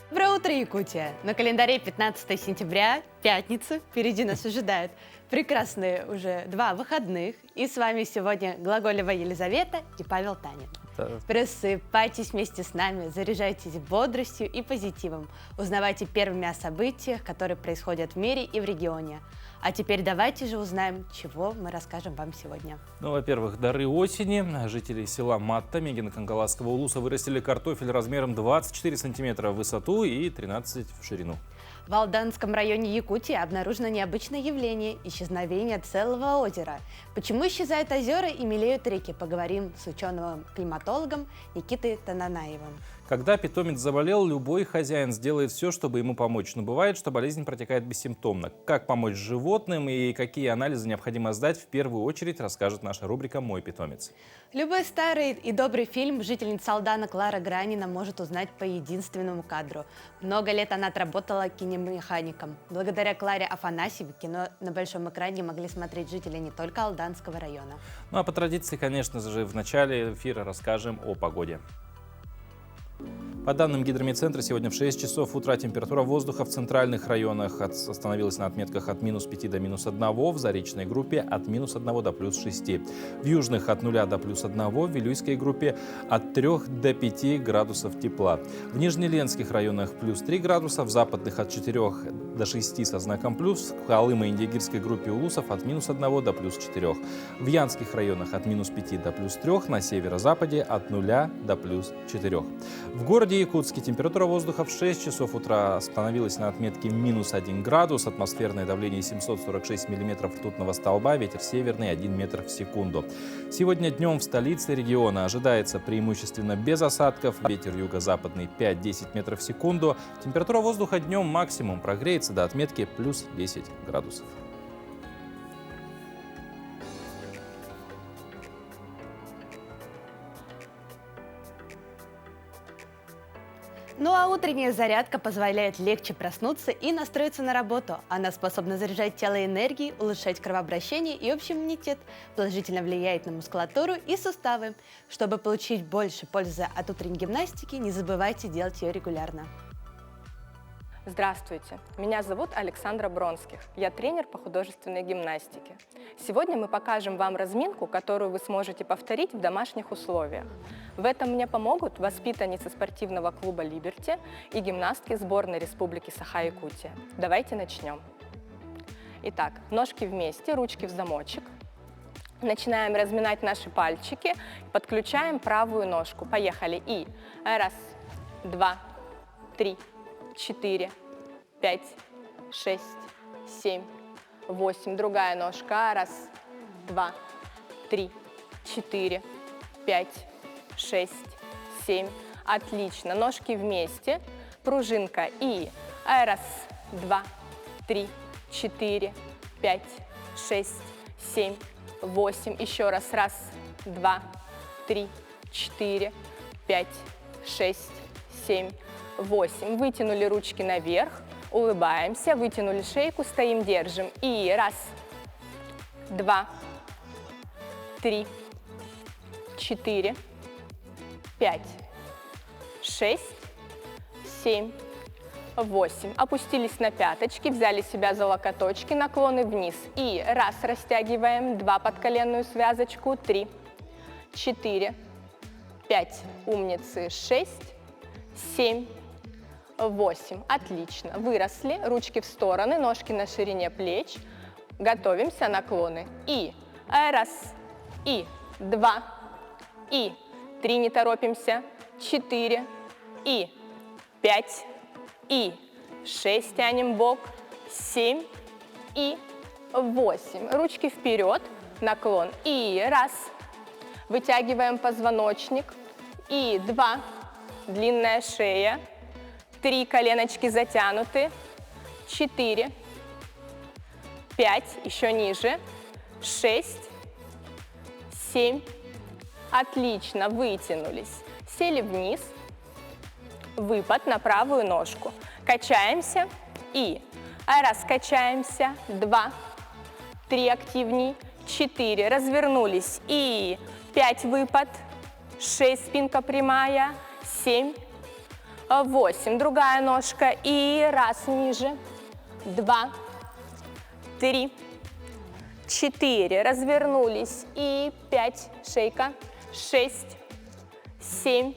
Доброе утро, Якутия! На календаре 15 сентября, пятница. Впереди нас ожидают прекрасные уже 2 выходных. И с вами сегодня Глаголева Елизавета и Павел Танин. Просыпайтесь вместе с нами, заряжайтесь бодростью и позитивом. Узнавайте первыми о событиях, которые происходят в мире и в регионе. А теперь давайте же узнаем, чего мы расскажем вам сегодня. Ну, во-первых, дары осени. Жители села Матта Мегино-Кангаласского улуса вырастили картофель размером 24 сантиметра в высоту и 13 в ширину. В Алданском районе Якутии обнаружено необычное явление – исчезновение целого озера. Почему исчезают озера и мелеют реки? Поговорим с ученым-климатологом Никитой Тананаевым. Когда питомец заболел, любой хозяин сделает все, чтобы ему помочь. Но бывает, что болезнь протекает бессимптомно. Как помочь животным и какие анализы необходимо сдать, в первую очередь расскажет наша рубрика «Мой питомец». Любой старый и добрый фильм жительница Алдана Клара Гранина может узнать по единственному кадру. Много лет она отработала киномехаником. Благодаря Кларе Афанасьевой кино на большом экране могли смотреть жители не только Алданского района. Ну а по традиции, конечно же, в начале эфира расскажем о погоде. По данным Гидромедцентра, сегодня в 6 часов утра температура воздуха в центральных районах остановилась на отметках от -5 до -1, в Заречной группе от -1 до +6, в южных от 0 до +1, в Вилюйской группе от 3 до 5 градусов тепла, в Нижнеленских районах +3 градуса, в западных от 4 до 6 со знаком плюс, в Колымо-Индигирской группе улусов от -1 до +4, в Янских районах от -5 до +3, на северо-западе от 0 до +4. В городе Якутске температура воздуха в 6 часов утра остановилась на отметке -1 градус, атмосферное давление 746 миллиметров ртутного столба, ветер северный 1 метр в секунду. Сегодня днем в столице региона ожидается преимущественно без осадков, ветер юго-западный 5-10 метров в секунду. Температура воздуха днем максимум прогреется до отметки +10 градусов. Ну а утренняя зарядка позволяет легче проснуться и настроиться на работу. Она способна заряжать тело энергией, улучшать кровообращение и общий иммунитет, положительно влияет на мускулатуру и суставы. Чтобы получить больше пользы от утренней гимнастики, не забывайте делать ее регулярно. Здравствуйте, меня зовут Александра Бронских, я тренер по художественной гимнастике. Сегодня мы покажем вам разминку, которую вы сможете повторить в домашних условиях. В этом мне помогут воспитанницы спортивного клуба «Либерти» и гимнастки сборной Республики Саха-Якутия. Давайте начнем. Итак, ножки вместе, ручки в замочек. Начинаем разминать наши пальчики, подключаем правую ножку. Поехали. И 1, 2, 3, 4, 5, 6, 7, 8. Другая ножка. 1, 2, 3, 4, 5, 6, 7. Отлично. Ножки вместе. Пружинка. И 1, 2, 3, 4, 5, 6, 7, 8. Еще раз. 1, 2, 3, 4, 5, 6, 7, 8. Вытянули ручки наверх, улыбаемся, вытянули шейку, стоим, держим. И 1, 2, 3, 4, 5, 6, 7, 8. Опустились на пяточки, взяли себя за локоточки, наклоны вниз. И 1, растягиваем, 2, подколенную связочку, 3, 4, 5. Умницы, 6, 7, 8. Отлично. Выросли. Ручки в стороны, ножки на ширине плеч. Готовимся, наклоны. И 1, и 2, и 3, не торопимся, 4, и 5, и 6, тянем бок, 7 и 8. Ручки вперед, наклон. И 1, вытягиваем позвоночник. И 2, длинная шея. 3, коленочки затянуты. 4, 5, еще ниже. 6, 7. Отлично, вытянулись. Сели вниз. Выпад на правую ножку. Качаемся. И 1, качаемся. 2, 3, активней. 4, развернулись. И 5, выпад. 6, спинка прямая. 7, 8. Другая ножка. И раз ниже. 2, 3, 4. Развернулись. И 5. Шейка. 6, 7,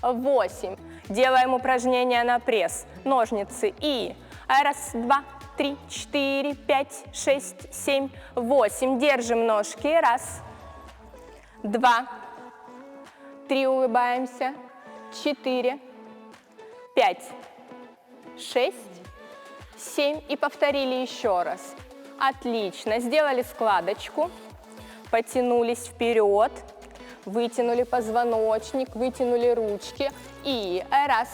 8. Делаем упражнение на пресс. Ножницы. И раз, 2, 3, 4, 5, 6, 7, 8. Держим ножки. Раз, 2, 3. Улыбаемся. 4, 5, 6, 7. И повторили еще раз. Отлично. Сделали складочку. Потянулись вперед. Вытянули позвоночник. Вытянули ручки. И раз,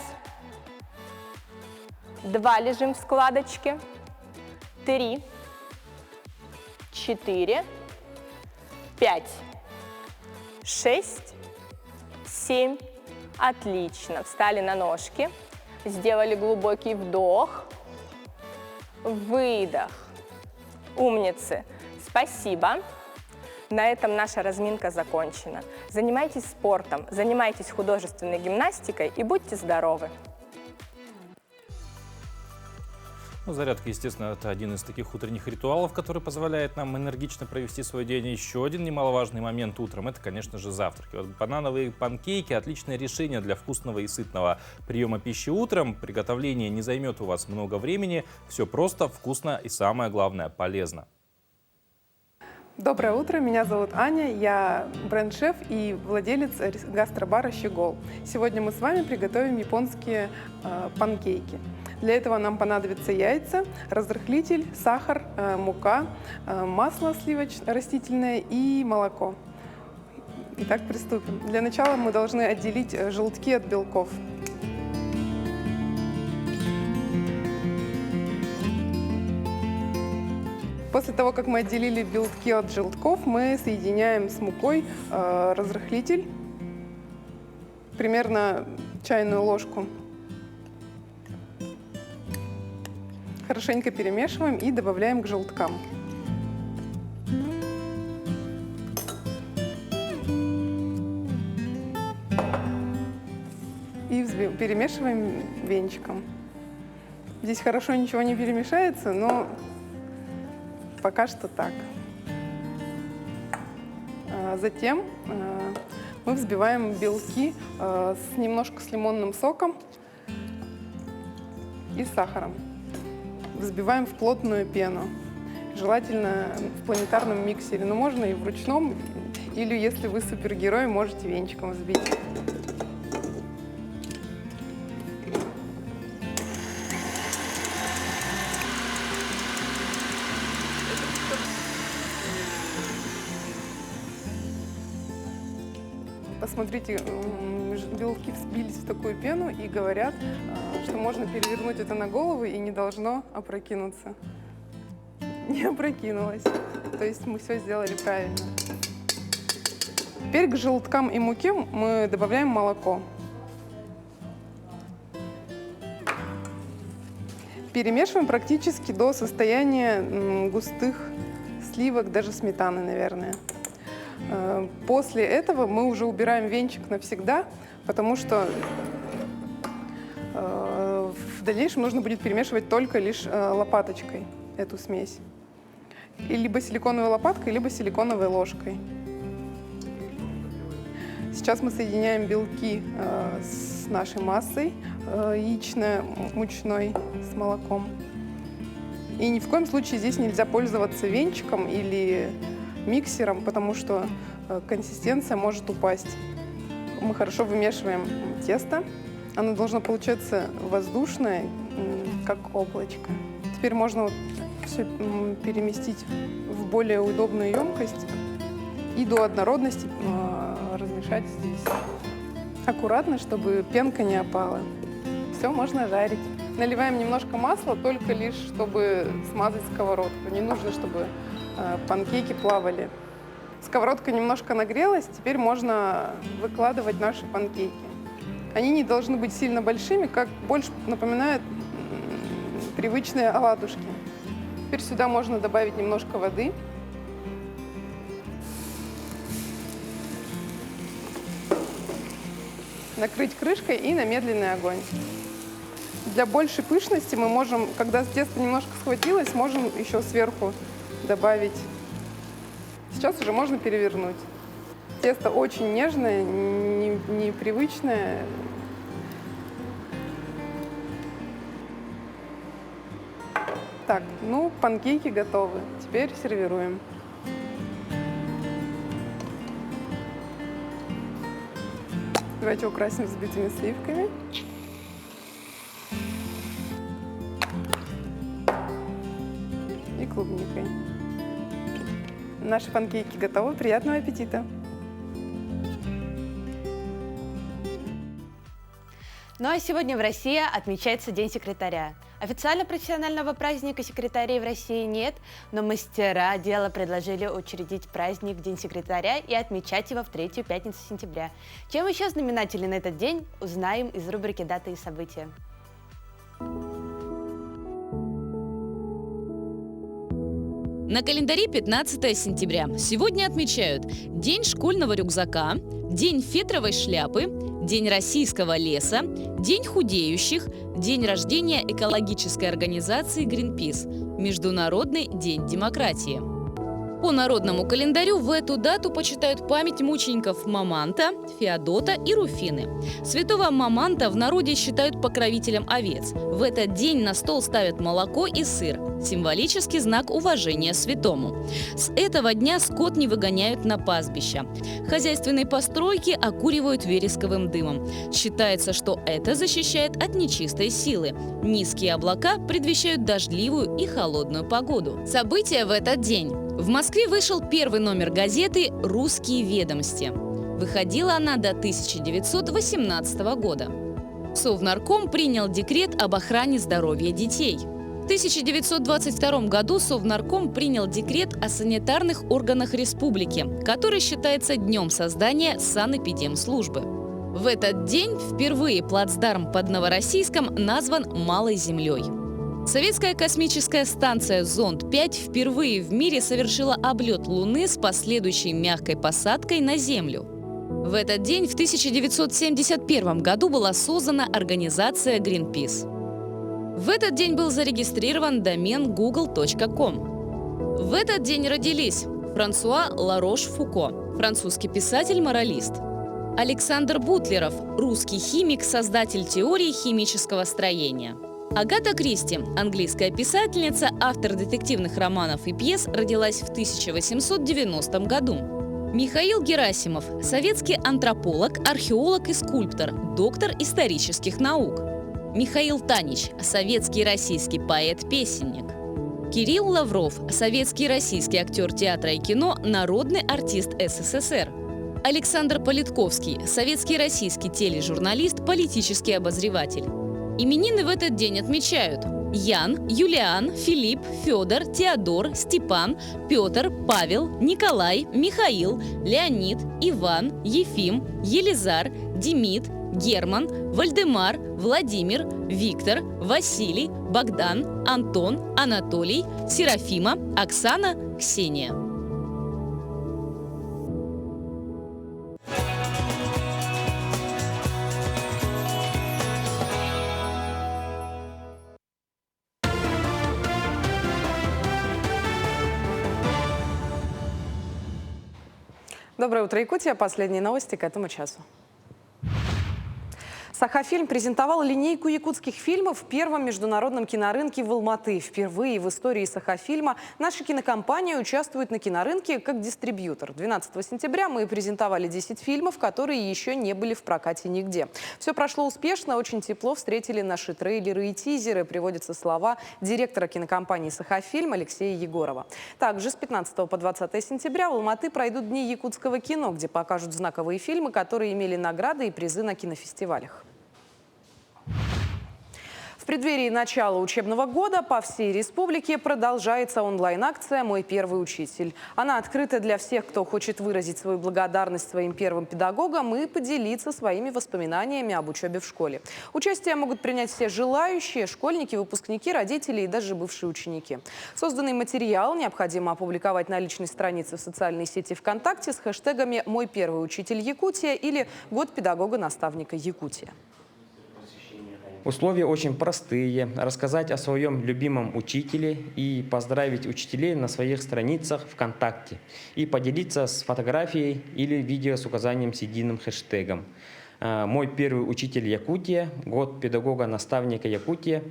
2. Лежим в складочке. 3, 4, 5, 6, 7. Отлично. Встали на ножки. Сделали глубокий вдох. Выдох. Умницы. Спасибо. На этом наша разминка закончена. Занимайтесь спортом, занимайтесь художественной гимнастикой и будьте здоровы. Ну, зарядка, естественно, это один из таких утренних ритуалов, который позволяет нам энергично провести свой день. Еще один немаловажный момент утром – это, конечно же, завтраки. Вот банановые панкейки – отличное решение для вкусного и сытного приема пищи утром. Приготовление не займет у вас много времени. Все просто, вкусно и, самое главное, полезно. Доброе утро, меня зовут Аня, я бренд-шеф и владелец гастробара «Щегол». Сегодня мы с вами приготовим японские панкейки. Для этого нам понадобятся яйца, разрыхлитель, сахар, мука, масло сливочное, растительное и молоко. Итак, приступим. Для начала мы должны отделить желтки от белков. После того, как мы отделили белки от желтков, мы соединяем с мукой разрыхлитель, примерно чайную ложку. Хорошенько перемешиваем и добавляем к желткам. И перемешиваем венчиком. Здесь хорошо ничего не перемешается, но пока что так. Затем мы взбиваем белки немножко с лимонным соком и сахаром. Взбиваем в плотную пену. Желательно в планетарном миксере, но можно и в ручном, или если вы супергерой, можете венчиком взбить. Посмотрите, белки взбились в такую пену и говорят, что можно перевернуть это на голову и не должно опрокинуться. Не опрокинулось. То есть мы все сделали правильно. Теперь к желткам и муке мы добавляем молоко. Перемешиваем практически до состояния густых сливок, даже сметаны, наверное. После этого мы уже убираем венчик навсегда, потому что в дальнейшем нужно будет перемешивать только лишь лопаточкой эту смесь. И либо силиконовой лопаткой, либо силиконовой ложкой. Сейчас мы соединяем белки с нашей массой яично-мучной с молоком. И ни в коем случае здесь нельзя пользоваться венчиком или миксером, потому что консистенция может упасть. Мы хорошо вымешиваем тесто. Оно должно получаться воздушное, как облачко. Теперь можно все переместить в более удобную емкость и до однородности размешать здесь. Аккуратно, чтобы пенка не опала. Все, можно жарить. Наливаем немножко масла, только лишь чтобы смазать сковородку. Не нужно, чтобы панкейки плавали. Сковородка немножко нагрелась, теперь можно выкладывать наши панкейки. Они не должны быть сильно большими, как больше напоминают привычные оладушки. Теперь сюда можно добавить немножко воды. накрыть крышкой и на медленный огонь. Для большей пышности мы можем, когда тесто немножко схватилось, можем еще сверху добавить. Сейчас уже можно перевернуть. Тесто очень нежное, непривычное. Так, ну, панкейки готовы. Теперь сервируем. Давайте украсим взбитыми сливками. И клубникой. Наши панкейки готовы. Приятного аппетита! Ну а сегодня в России отмечается День секретаря. Официально профессионального праздника секретарей в России нет, но мастера дела предложили учредить праздник День секретаря и отмечать его в третью пятницу сентября. Чем еще знаменателен этот день, узнаем из рубрики «Даты и события». На календаре 15 сентября. Сегодня отмечают День школьного рюкзака, День фетровой шляпы, День российского леса, День худеющих, День рождения экологической организации Greenpeace, Международный день демократии. По народному календарю в эту дату почитают память мучеников Маманта, Феодота и Руфины. Святого Маманта в народе считают покровителем овец. В этот день на стол ставят молоко и сыр – символический знак уважения святому. С этого дня скот не выгоняют на пастбища. Хозяйственные постройки окуривают вересковым дымом. Считается, что это защищает от нечистой силы. Низкие облака предвещают дождливую и холодную погоду. События в этот день. В Москве вышел первый номер газеты «Русские ведомости». Выходила она до 1918 года. Совнарком принял декрет об охране здоровья детей. В 1922 году Совнарком принял декрет о санитарных органах республики, который считается днем создания санэпидемслужбы. В этот день впервые плацдарм под Новороссийском назван Малой землей. Советская космическая станция «Зонд-5» впервые в мире совершила облет Луны с последующей мягкой посадкой на Землю. В этот день, в 1971 году, была создана организация Greenpeace. В этот день был зарегистрирован домен google.com. В этот день родились Франсуа Ларош-Фуко, французский писатель-моралист; Александр Бутлеров, русский химик, создатель теории химического строения; Агата Кристи, английская писательница, автор детективных романов и пьес, родилась в 1890 году. Михаил Герасимов, советский антрополог, археолог и скульптор, доктор исторических наук. Михаил Танич, советский и российский поэт-песенник. Кирилл Лавров, советский и российский актер театра и кино, народный артист СССР. Александр Политковский, советский и российский тележурналист, политический обозреватель. Именины в этот день отмечают Ян, Юлиан, Филипп, Федор, Теодор, Степан, Петр, Павел, Николай, Михаил, Леонид, Иван, Ефим, Елизар, Демид, Герман, Вальдемар, Владимир, Виктор, Василий, Богдан, Антон, Анатолий, Серафима, Оксана, Ксения. Доброе утро, Якутия. Последние новости к этому часу. Сахафильм презентовал линейку якутских фильмов в первом международном кинорынке в Алматы. Впервые в истории Сахафильма наша кинокомпания участвует на кинорынке как дистрибьютор. 12 сентября мы презентовали 10 фильмов, которые еще не были в прокате нигде. Все прошло успешно, очень тепло встретили наши трейлеры и тизеры, приводятся слова директора кинокомпании «Сахафильм» Алексея Егорова. Также с 15 по 20 сентября в Алматы пройдут дни якутского кино, где покажут знаковые фильмы, которые имели награды и призы на кинофестивалях. В преддверии начала учебного года по всей республике продолжается онлайн-акция «Мой первый учитель». Она открыта для всех, кто хочет выразить свою благодарность своим первым педагогам и поделиться своими воспоминаниями об учебе в школе. Участие могут принять все желающие – школьники, выпускники, родители и даже бывшие ученики. Созданный материал необходимо опубликовать на личной странице в социальной сети ВКонтакте с хэштегами «Мой первый учитель Якутия» или «Год педагога-наставника Якутия». Условия очень простые. Рассказать о своем любимом учителе и поздравить учителей на своих страницах ВКонтакте. И поделиться с фотографией или видео с указанием с единым хэштегом. «Мой первый учитель Якутия», «Год педагога-наставника Якутия».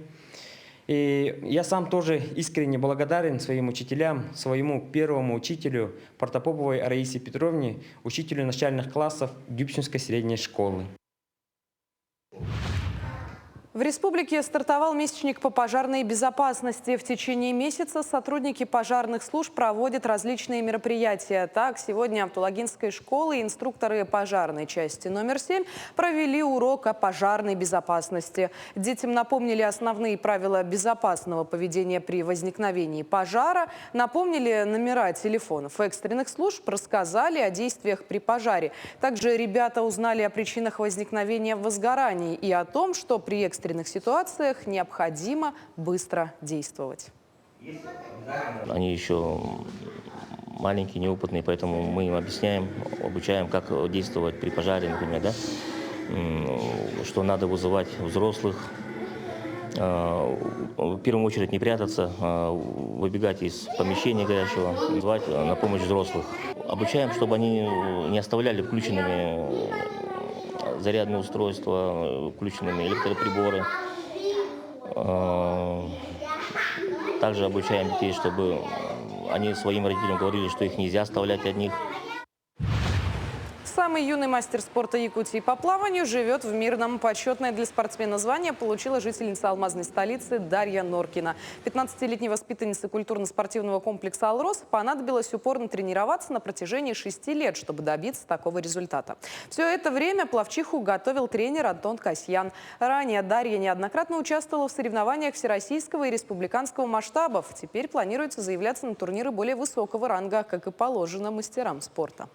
И я сам тоже искренне благодарен своим учителям, своему первому учителю Протопоповой Раисе Петровне, учителю начальных классов Дюбчинской средней школы. В республике стартовал месячник по пожарной безопасности. В течение месяца сотрудники пожарных служб проводят различные мероприятия. Так, сегодня в Тулагинской школе инструкторы пожарной части номер 7 провели урок о пожарной безопасности. Детям напомнили основные правила безопасного поведения при возникновении пожара, напомнили номера телефонов экстренных служб, рассказали о действиях при пожаре. Также ребята узнали о причинах возникновения возгораний и о том, что при экстренных ситуациях необходимо быстро действовать. Они еще маленькие, неопытные, поэтому мы им обучаем, как действовать при пожаре, например, да? Что надо вызывать взрослых, в первую очередь не прятаться, выбегать из помещения горячего, звать на помощь взрослых. Обучаем, чтобы они не оставляли включенными зарядные устройства, включенными электроприборы. Также обучаем детей, чтобы они своим родителям говорили, что их нельзя оставлять одних. Самый юный мастер спорта Якутии по плаванию живет в Мирном. Почетное для спортсмена звание получила жительница алмазной столицы Дарья Норкина. 15-летней воспитаннице культурно-спортивного комплекса «Алрос» понадобилось упорно тренироваться на протяжении 6 лет, чтобы добиться такого результата. Все это время пловчиху готовил тренер Антон Касьян. Ранее Дарья неоднократно участвовала в соревнованиях всероссийского и республиканского масштабов. Теперь планируется заявляться на турниры более высокого ранга, как и положено мастерам спорта.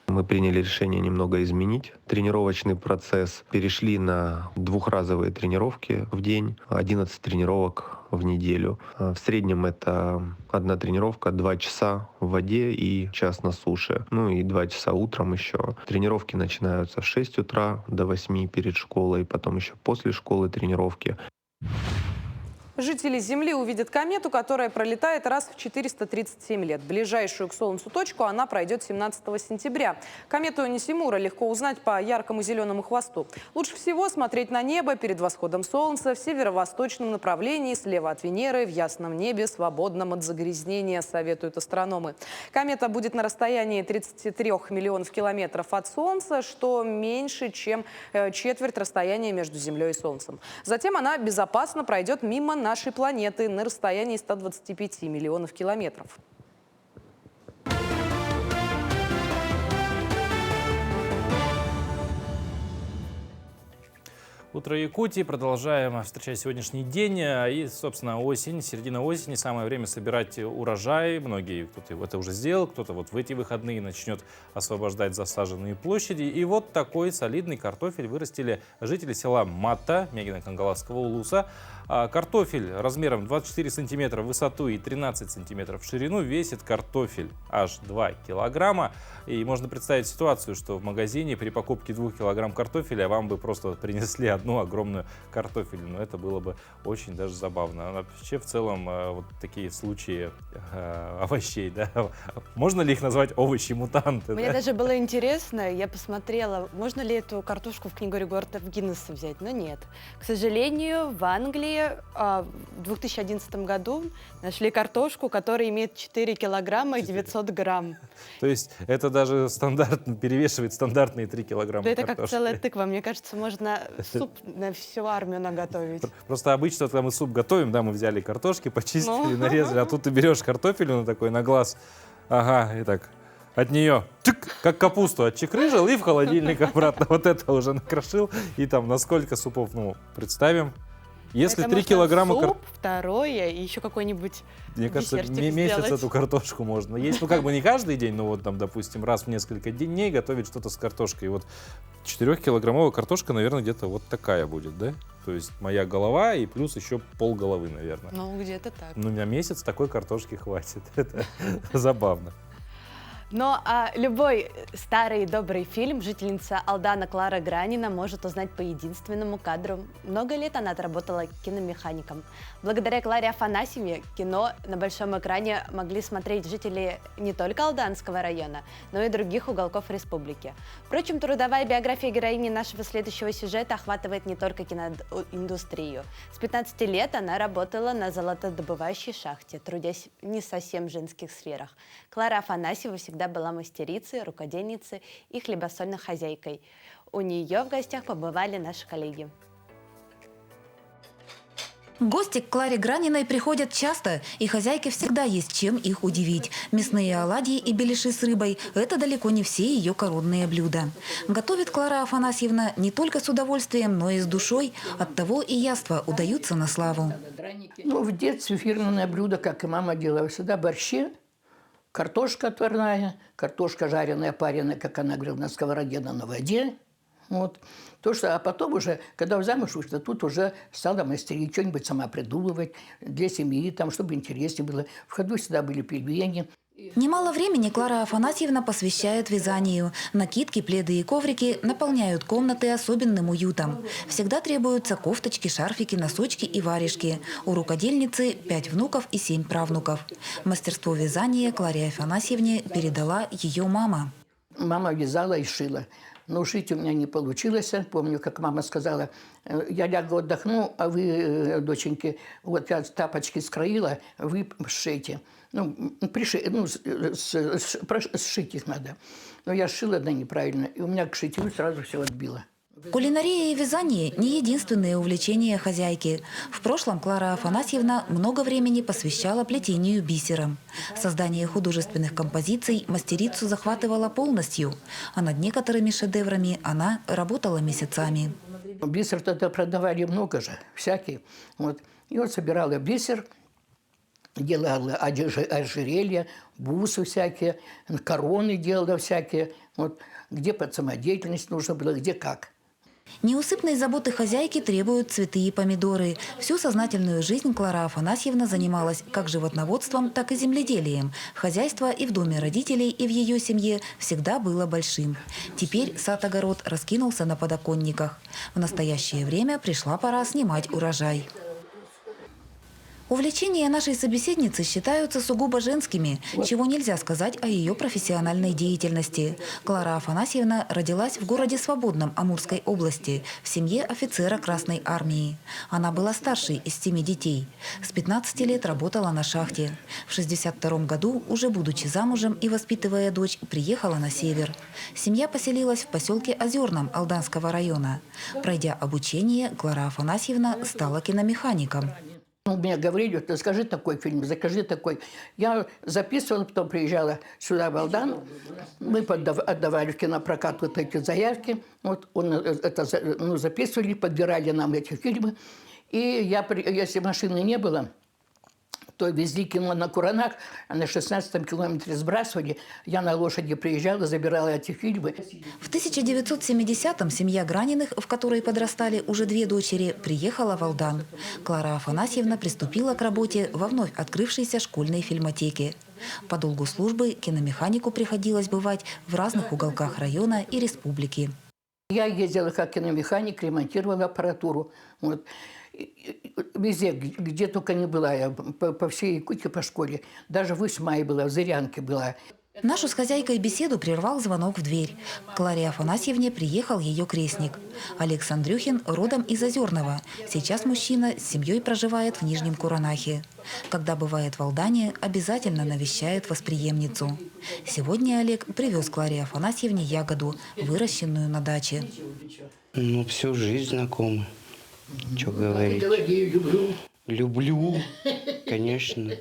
Мы приняли решение немного изменить тренировочный процесс. Перешли на двухразовые тренировки в день, 11 тренировок в неделю. В среднем это одна тренировка 2 часа в воде и час на суше. Ну и 2 часа утром еще. Тренировки начинаются в 6 утра до 8 перед школой, потом еще после школы тренировки. Жители Земли увидят комету, которая пролетает раз в 437 лет. Ближайшую к Солнцу точку она пройдет 17 сентября. Комету Нисимура легко узнать по яркому зеленому хвосту. Лучше всего смотреть на небо перед восходом Солнца в северо-восточном направлении, слева от Венеры, в ясном небе, свободном от загрязнения, советуют астрономы. Комета будет на расстоянии 33 миллионов километров от Солнца, что меньше, чем четверть расстояния между Землей и Солнцем. Затем она безопасно пройдет мимо нашей планеты на расстоянии 125 миллионов километров. Утро Якутии. Продолжаем встречать сегодняшний день. И, собственно, осень, середина осени. Самое время собирать урожай. Многие кто-то это уже сделал, кто-то вот в эти выходные начнет освобождать засаженные площади. И вот такой солидный картофель вырастили жители села Мата Мегино-Кангаласского улуса. Картофель размером 24 сантиметра в высоту и 13 сантиметров в ширину. Весит картофель аж 2 килограмма. И можно представить ситуацию, что в магазине при покупке 2 килограмм картофеля вам бы просто принесли одну огромную картофелину. Это было бы очень даже забавно. Вообще, в целом, вот такие случаи овощей, да? Можно ли их назвать овощи-мутанты? Мне да? даже было интересно, я посмотрела, можно ли эту картошку в книгу рекордов Гиннесса взять, но нет. К сожалению, в Англии в 2011 году нашли картошку, которая имеет 4 килограмма и 900 грамм. То есть это даже стандартно перевешивает стандартные 3 килограмма Да это картошки. как целая тыква. Мне кажется, можно суп на всю армию наготовить. Просто обычно, когда мы суп готовим, да, мы взяли картошки, почистили, нарезали, а тут ты берешь картофелину такой на глаз, ага, и так от нее как капусту отчекрыжил и в холодильник обратно. Вот это уже накрошил. И там на сколько супов, ну, представим. Если это 3 килограмма... суп, второе, и еще какой-нибудь Мне кажется, десертик месяц сделать. эту картошку можно есть. Ну, как бы не каждый день, но вот там, допустим, раз в несколько дней готовить что-то с картошкой. И вот 4-килограммовая картошка, наверное, где-то вот такая будет, да? То есть моя голова и плюс еще полголовы, наверное. Ну, где-то так. Ну, на месяц такой картошки хватит. Это забавно. Но любой старый добрый фильм жительница Алдана Клара Гранина может узнать по единственному кадру. Много лет она отработала киномехаником. Благодаря Кларе Афанасьевне кино на большом экране могли смотреть жители не только Алданского района, но и других уголков республики. Впрочем, трудовая биография героини нашего следующего сюжета охватывает не только киноиндустрию. С 15 лет она работала на золотодобывающей шахте, трудясь в не совсем женских сферах. Клара Афанасьева всегда была мастерицей, рукодельницей и хлебосольной хозяйкой. У нее в гостях побывали наши коллеги. Гости к Кларе Граниной приходят часто, и хозяйке всегда есть чем их удивить. Мясные оладьи и беляши с рыбой – это далеко не все ее коронные блюда. Готовит Клара Афанасьевна не только с удовольствием, но и с душой. Оттого и яства удаются на славу. Ну, в детстве фирменное блюдо, как и мама делала, всегда борщи, картошка отварная, картошка жареная, пареная, как она говорила, на сковороде, на воде. Вот. А потом уже, когда в замуж вышла, тут уже стала мастерить, что-нибудь сама придумывать для семьи, там, чтобы интереснее было. В ходу всегда были пельмени. Немало времени Клара Афанасьевна посвящает вязанию. Накидки, пледы и коврики наполняют комнаты особенным уютом. Всегда требуются кофточки, шарфики, носочки и варежки. У рукодельницы 5 внуков и 7 правнуков. Мастерство вязания Кларе Афанасьевне передала ее мама. Мама вязала и шила. Но шить у меня не получилось. Помню, как мама сказала, я лягу отдохну, а вы, доченьки, вот я тапочки скроила, вы сшейте. Сшить их надо. Но я сшила, да, неправильно. И у меня к шитью сразу все отбило. Кулинария и вязание – не единственные увлечения хозяйки. В прошлом Клара Афанасьевна много времени посвящала плетению бисером. Создание художественных композиций мастерицу захватывало полностью, а над некоторыми шедеврами она работала месяцами. Бисер тогда продавали много же, всякий. Вот. И вот собирала бисер, делала ожерелья, бусы всякие, короны делала всякие. Вот. Где под самодеятельность нужно было, где как. Неусыпной заботы хозяйки требуют цветы и помидоры. Всю сознательную жизнь Клара Афанасьевна занималась как животноводством, так и земледелием. Хозяйство и в доме родителей, и в ее семье всегда было большим. Теперь сад-огород раскинулся на подоконниках. В настоящее время пришла пора снимать урожай. Увлечения нашей собеседницы считаются сугубо женскими, чего нельзя сказать о ее профессиональной деятельности. Клара Афанасьевна родилась в городе Свободном Амурской области, в семье офицера Красной армии. Она была старшей из 7 детей. С 15 лет работала на шахте. В 1962 году, уже будучи замужем и воспитывая дочь, приехала на север. Семья поселилась в поселке Озерном Алданского района. Пройдя обучение, Клара Афанасьевна стала киномехаником. Мне говорили, скажи такой фильм, закажи такой. Я записывала, потом приезжала сюда, в Алдан. Мы отдавали в кинопрокат вот эти заявки. Вот записывали, подбирали нам эти фильмы. И если машины не было, то везли кино на Куранах, а на 16-м километре сбрасывали. Я на лошади приезжала, забирала эти фильмы. В 1970-м семья Граниных, в которой подрастали уже 2 дочери, приехала в Алдан. Клара Афанасьевна приступила к работе во вновь открывшейся школьной фильмотеке. По долгу службы киномеханику приходилось бывать в разных уголках района и республики. Я ездила как киномеханик, ремонтировала аппаратуру. Вот. Везде, где только не была я, по всей Якутии, по школе. Даже в Исмае была, в Зырянке была. Нашу с хозяйкой беседу прервал звонок в дверь. К Кларе Афанасьевне приехал ее крестник. Олег Андрюхин родом из Озерного. Сейчас мужчина с семьей проживает в Нижнем Куранахе. Когда бывает в Алдане, обязательно навещает восприемницу. Сегодня Олег привез Кларе Афанасьевне ягоду, выращенную на даче. Ну, всю жизнь знакомы. Что говорить? Люблю, конечно.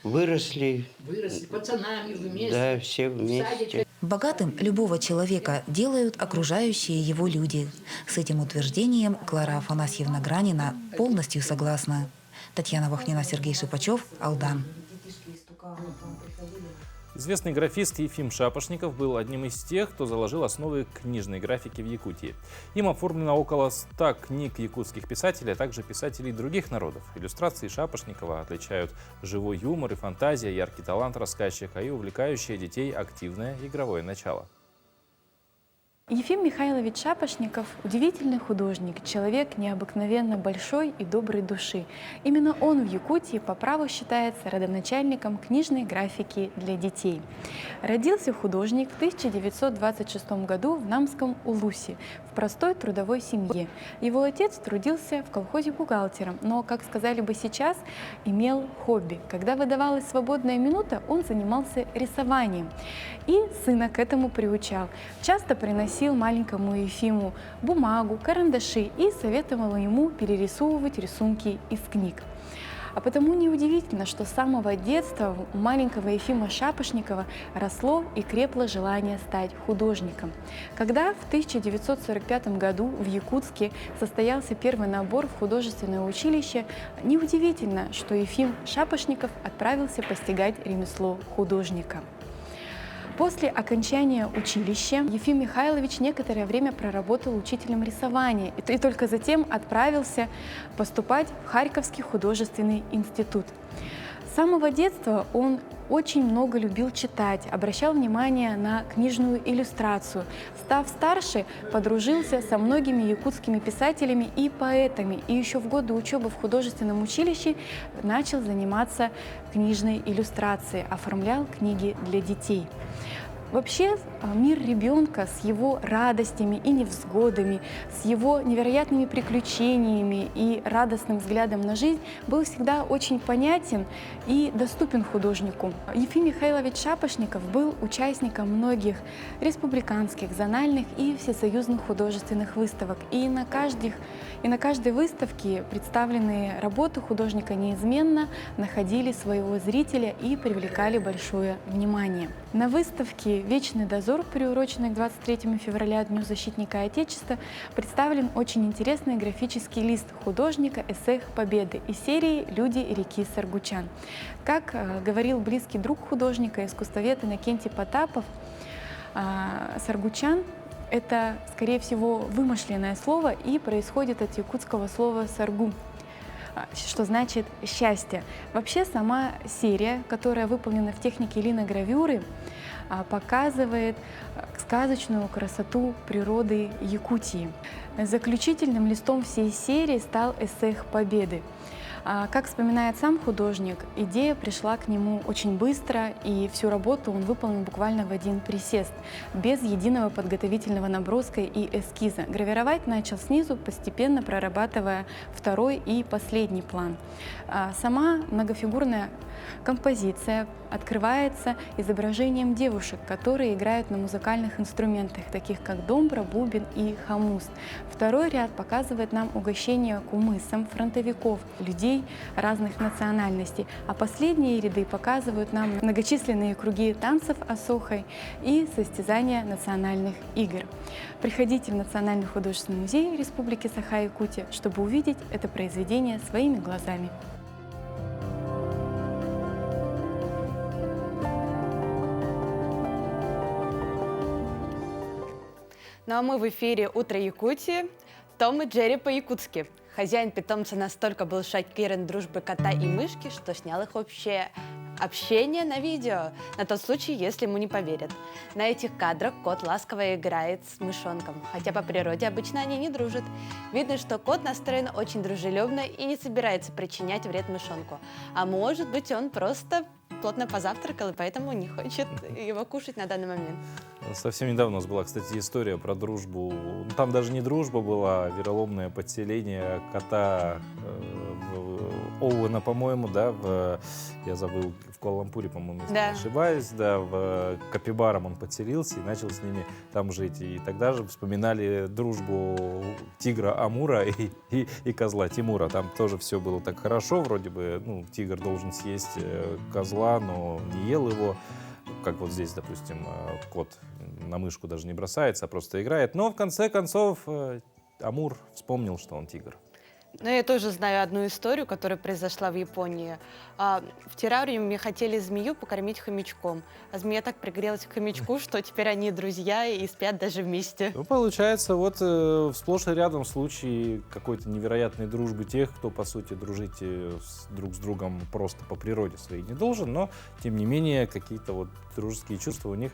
Выросли, Выросли пацанами вместе. да, все вместе. Богатым любого человека делают окружающие его люди. С этим утверждением Клара Афанасьевна Гранина полностью согласна. Татьяна Вахнина, Сергей Шипачев, Алдан. Известный графист Ефим Шапошников был одним из тех, кто заложил основы книжной графики в Якутии. Им оформлено около 100 книг якутских писателей, а также писателей других народов. Иллюстрации Шапошникова отличают живой юмор и фантазия, яркий талант рассказчика и увлекающее детей активное игровое начало. Ефим Михайлович Шапошников – удивительный художник, человек необыкновенно большой и доброй души. Именно он в Якутии по праву считается родоначальником книжной графики для детей. Родился художник в 1926 году в Намском Улусе, в простой трудовой семье. Его отец трудился в колхозе бухгалтером, но, как сказали бы сейчас, имел хобби. Когда выдавалась свободная минута, он занимался рисованием. И сына к этому приучал. Часто приносил маленькому Ефиму бумагу, карандаши и советовал ему перерисовывать рисунки из книг. А потому неудивительно, что с самого детства у маленького Ефима Шапошникова росло и крепло желание стать художником. Когда в 1945 году в Якутске состоялся первый набор в художественное училище, неудивительно, что Ефим Шапошников отправился постигать ремесло художника. После окончания училища Ефим Михайлович некоторое время проработал учителем рисования и только затем отправился поступать в Харьковский художественный институт. С самого детства он очень много любил читать, обращал внимание на книжную иллюстрацию. Став старше, подружился со многими якутскими писателями и поэтами, и еще в годы учебы в художественном училище начал заниматься книжной иллюстрацией, оформлял книги для детей. Вообще, мир ребенка с его радостями и невзгодами, с его невероятными приключениями и радостным взглядом на жизнь был всегда очень понятен и доступен художнику. Ефим Михайлович Шапошников был участником многих республиканских, зональных и всесоюзных художественных выставок. И на каждой выставке представленные работы художника неизменно находили своего зрителя и привлекали большое внимание. На выставке «Вечный дозор», приуроченный к 23 февраля, Дню защитника Отечества, представлен очень интересный графический лист художника «Эсэх Победы» из серии «Люди реки Саргучан». Как говорил близкий друг художника, искусствовед Иннокентий Потапов, Саргучан — это, скорее всего, вымышленное слово и происходит от якутского слова «саргу», что значит «счастье». Вообще сама серия, которая выполнена в технике линогравюры, показывает сказочную красоту природы Якутии. Заключительным листом всей серии стал «Эсэх Победы». Как вспоминает сам художник, идея пришла к нему очень быстро, и всю работу он выполнил буквально в один присест, без единого подготовительного наброска и эскиза. Гравировать начал снизу, постепенно прорабатывая второй и последний план. Сама многофигурная композиция открывается изображением девушек, которые играют на музыкальных инструментах, таких как домбра, бубен и хамус. Второй ряд показывает нам угощение кумысом фронтовиков, людей разных национальностей, а последние ряды показывают нам многочисленные круги танцев осохой и состязания национальных игр. Приходите в Национальный художественный музей Республики Саха-Якутия, чтобы увидеть это произведение своими глазами. Ну а мы в эфире «Утро Якутии». Том и Джерри по-якутски. Хозяин питомца настолько был шокирован дружбой кота и мышки, что снял их общее общение на видео, на тот случай, если ему не поверят. На этих кадрах кот ласково играет с мышонком, хотя по природе обычно они не дружат. Видно, что кот настроен очень дружелюбно и не собирается причинять вред мышонку. А может быть, он просто плотно позавтракал и поэтому не хочет его кушать на данный момент. Совсем недавно у нас была, кстати, история про дружбу. Там даже не дружба была, а вероломное подселение кота Оуэна, по-моему, да, я забыл, в Куала-Лумпуре, по-моему, если Да. не ошибаюсь, да, в капибарам он поселился и начал с ними там жить. И тогда же вспоминали дружбу тигра Амура и козла Тимура. Там тоже все было так хорошо, вроде бы, ну, тигр должен съесть козла, но не ел его. Как вот здесь, допустим, кот на мышку даже не бросается, а просто играет. Но в конце концов Амур вспомнил, что он тигр. Но я тоже знаю одну историю, которая произошла в Японии. В террариуме хотели змею покормить хомячком, а змея так пригрелась к хомячку, что теперь они друзья и спят даже вместе. Ну, получается, вот сплошь и рядом случаи какой-то невероятной дружбы тех, кто, по сути, дружить друг с другом просто по природе своей не должен, но, тем не менее, какие-то вот дружеские чувства у них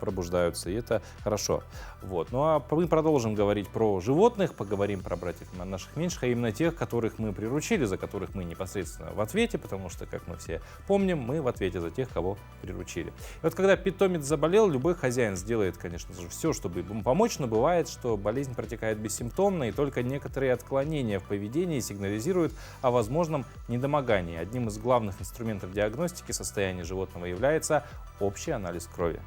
пробуждаются, и это хорошо. Вот. Ну, а мы продолжим говорить про животных, поговорим про братьев наших меньших, а именно тех, которых мы приручили, за которых мы непосредственно в ответе, потому что, как мы все помним, мы в ответе за тех, кого приручили. И вот когда питомец заболел, любой хозяин сделает, конечно же, все, чтобы ему помочь, но бывает, что болезнь протекает бессимптомно, и только некоторые отклонения в поведении сигнализируют о возможном недомогании. Одним из главных инструментов диагностики состояния животного является общий анализ крови.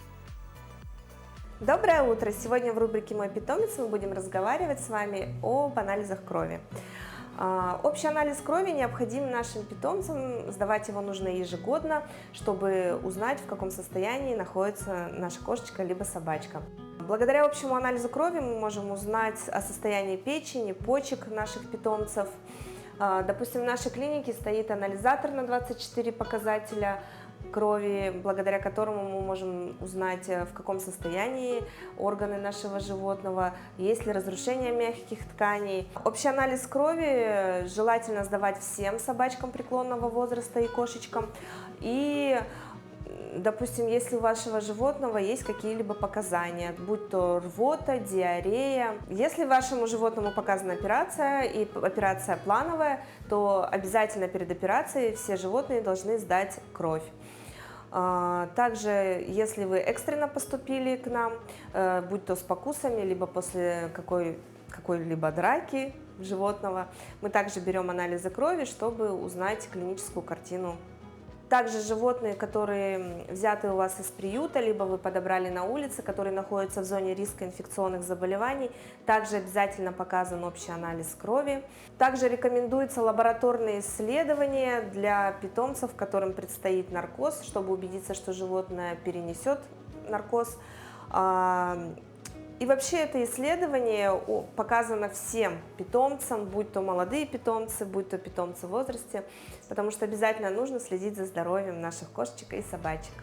Доброе утро! Сегодня в рубрике «Мой питомец» мы будем разговаривать с вами об анализах крови. Общий анализ крови необходим нашим питомцам, сдавать его нужно ежегодно, чтобы узнать, в каком состоянии находится наша кошечка либо собачка. Благодаря общему анализу крови мы можем узнать о состоянии печени, почек наших питомцев. Допустим, в нашей клинике стоит анализатор на 24 показателя крови, благодаря которому мы можем узнать, в каком состоянии органы нашего животного, есть ли разрушение мягких тканей. Общий анализ крови желательно сдавать всем собачкам преклонного возраста и кошечкам. И, допустим, если у вашего животного есть какие-либо показания, будь то рвота, диарея. Если вашему животному показана операция, и операция плановая, то обязательно перед операцией все животные должны сдать кровь. Также, если вы экстренно поступили к нам, будь то с покусами, либо после какой-либо драки животного, мы также берем анализы крови, чтобы узнать клиническую картину. Также животные, которые взяты у вас из приюта, либо вы подобрали на улице, которые находятся в зоне риска инфекционных заболеваний, также обязательно показан общий анализ крови. Также рекомендуются лабораторные исследования для питомцев, которым предстоит наркоз, чтобы убедиться, что животное перенесет наркоз. И вообще это исследование показано всем питомцам, будь то молодые питомцы, будь то питомцы в возрасте, потому что обязательно нужно следить за здоровьем наших кошечек и собачек.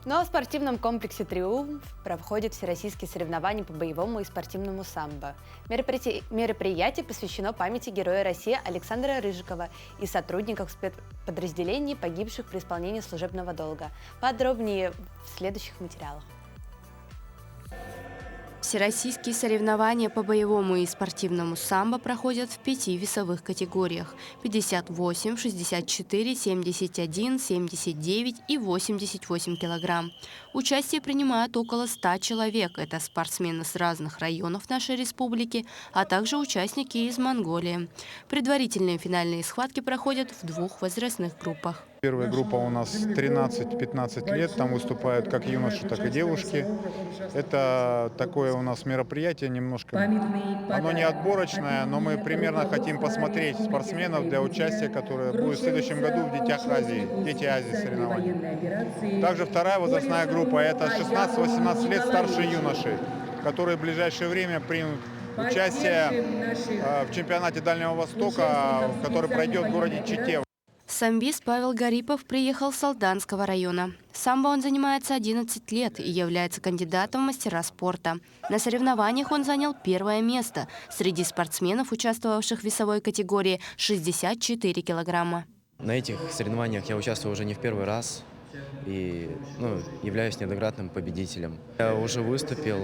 Но в спортивном комплексе «Триумф» проходят всероссийские соревнования по боевому и спортивному самбо. Мероприятие посвящено памяти Героя России Александра Рыжикова и сотрудников спецподразделений, погибших при исполнении служебного долга. Подробнее в следующих материалах. Всероссийские соревнования по боевому и спортивному самбо проходят в 5 весовых категориях – 58, 64, 71, 79 и 88 килограмм. Участие принимают около 100 человек. Это спортсмены с разных районов нашей республики, а также участники из Монголии. Предварительные финальные схватки проходят в 2 возрастных группах. Первая группа у нас 13-15 лет, там выступают как юноши, так и девушки. Это такое у нас мероприятие немножко, оно не отборочное, но мы примерно хотим посмотреть спортсменов для участия, которое будет в следующем году в Детях Азии, Дети Азии соревнования. Также вторая возрастная группа, это 16-18 лет старшие юноши, которые в ближайшее время примут участие в чемпионате Дальнего Востока, который пройдет в городе Чите. Самбист Павел Гарипов приехал с Алданского района. Самбо он занимается 11 лет и является кандидатом в мастера спорта. На соревнованиях он занял 1-е место среди спортсменов, участвовавших в весовой категории 64 килограмма. На этих соревнованиях я участвую уже не в первый раз. и являюсь неоднократным победителем. Я уже выступил,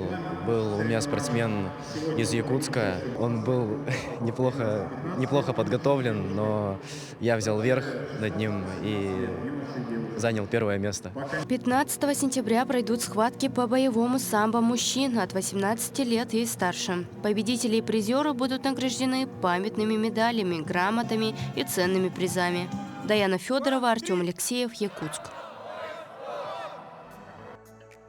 был у меня спортсмен из Якутска. Он был неплохо подготовлен, но я взял верх над ним и занял первое место. 15 сентября пройдут схватки по боевому самбо мужчин от 18 лет и старше. Победители и призеры будут награждены памятными медалями, грамотами и ценными призами. Даяна Федорова, Артем Алексеев, Якутск.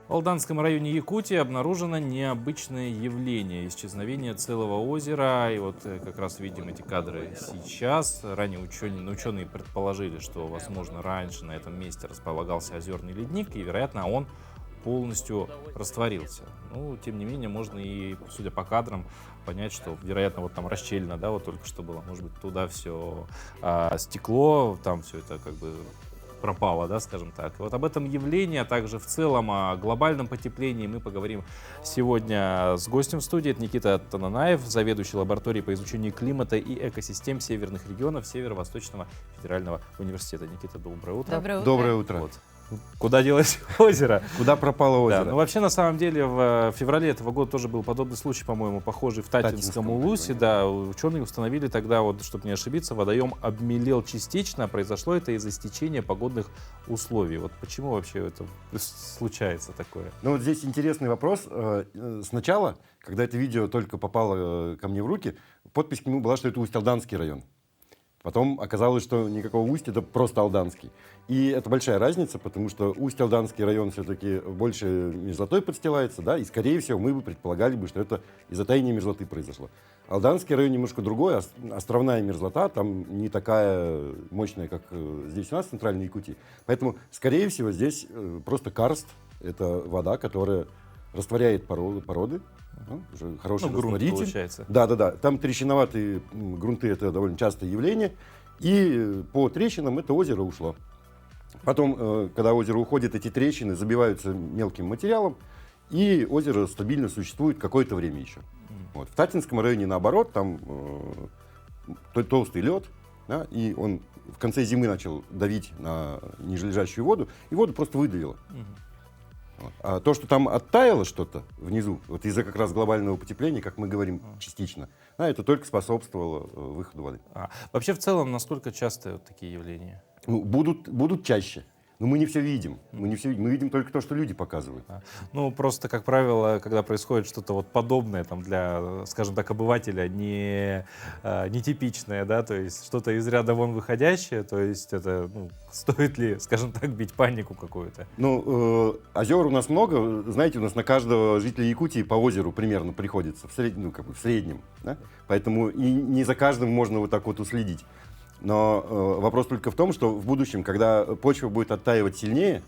В Алданском районе Якутии обнаружено необычное явление – исчезновение целого озера. И вот как раз видим эти кадры сейчас. Ранее ученые предположили, что, возможно, раньше на этом месте располагался озерный ледник, и, вероятно, он полностью растворился. Ну, тем не менее, можно и, судя по кадрам, понять, что, вероятно, вот там расщелина, да, вот только что было. Может быть, туда все стекло, там все это как бы пропало, да, скажем так. И вот об этом явлении, а также в целом о глобальном потеплении мы поговорим сегодня с гостем в студии. Это Никита Тананаев, заведующий лабораторией по изучению климата и экосистем северных регионов Северо-Восточного федерального университета. Никита, доброе утро. Доброе утро. Доброе утро. Вот. Куда делось озеро? Куда пропало озеро? Да, ну вообще, на самом деле, в феврале этого года тоже был подобный случай, по-моему, похожий в Татинском улусе. Да, ученые установили тогда, вот, чтобы не ошибиться, водоем обмелел частично, а произошло это из-за стечения погодных условий. Вот почему вообще это случается такое? Ну вот здесь интересный вопрос. Сначала, когда это видео только попало ко мне в руки, подпись к нему была, что это Усть-Алданский район. Потом оказалось, что никакого Устья, это просто Алданский. И это большая разница, потому что Усть-Алданский район все-таки больше мерзлотой подстилается, да, и, скорее всего, мы бы предполагали бы, что это из-за таяния мерзлоты произошло. Алданский район немножко другой, островная мерзлота, там не такая мощная, как здесь у нас в Центральной Якутии. Поэтому, скорее всего, здесь просто карст, это вода, которая растворяет породы. Уже хороший растворитель. Получается. Да. Там трещиноватые грунты — это довольно частое явление. И по трещинам это озеро ушло. Потом, когда озеро уходит, эти трещины забиваются мелким материалом, и озеро стабильно существует какое-то время еще. Вот. В Татинском районе, наоборот, там толстый лед, да, и он в конце зимы начал давить на нижележащую воду, и воду просто выдавило. А то, что там оттаяло что-то внизу, вот из-за как раз глобального потепления, как мы говорим, частично, это только способствовало выходу воды. Вообще, в целом, насколько часто вот такие явления? Ну, будут чаще. Но мы не все видим. Мы видим только то, что люди показывают. Ну, просто, как правило, когда происходит что-то вот подобное там, для, скажем так, обывателя, нетипичное, да, то есть что-то из ряда вон выходящее, то есть это, стоит ли, скажем так, бить панику какую-то? Ну, озер у нас много. Знаете, у нас на каждого жителя Якутии по озеру примерно приходится, в среднем. Да? Поэтому и не за каждым можно вот так вот уследить. Но вопрос только в том, что в будущем, когда почва будет оттаивать сильнее,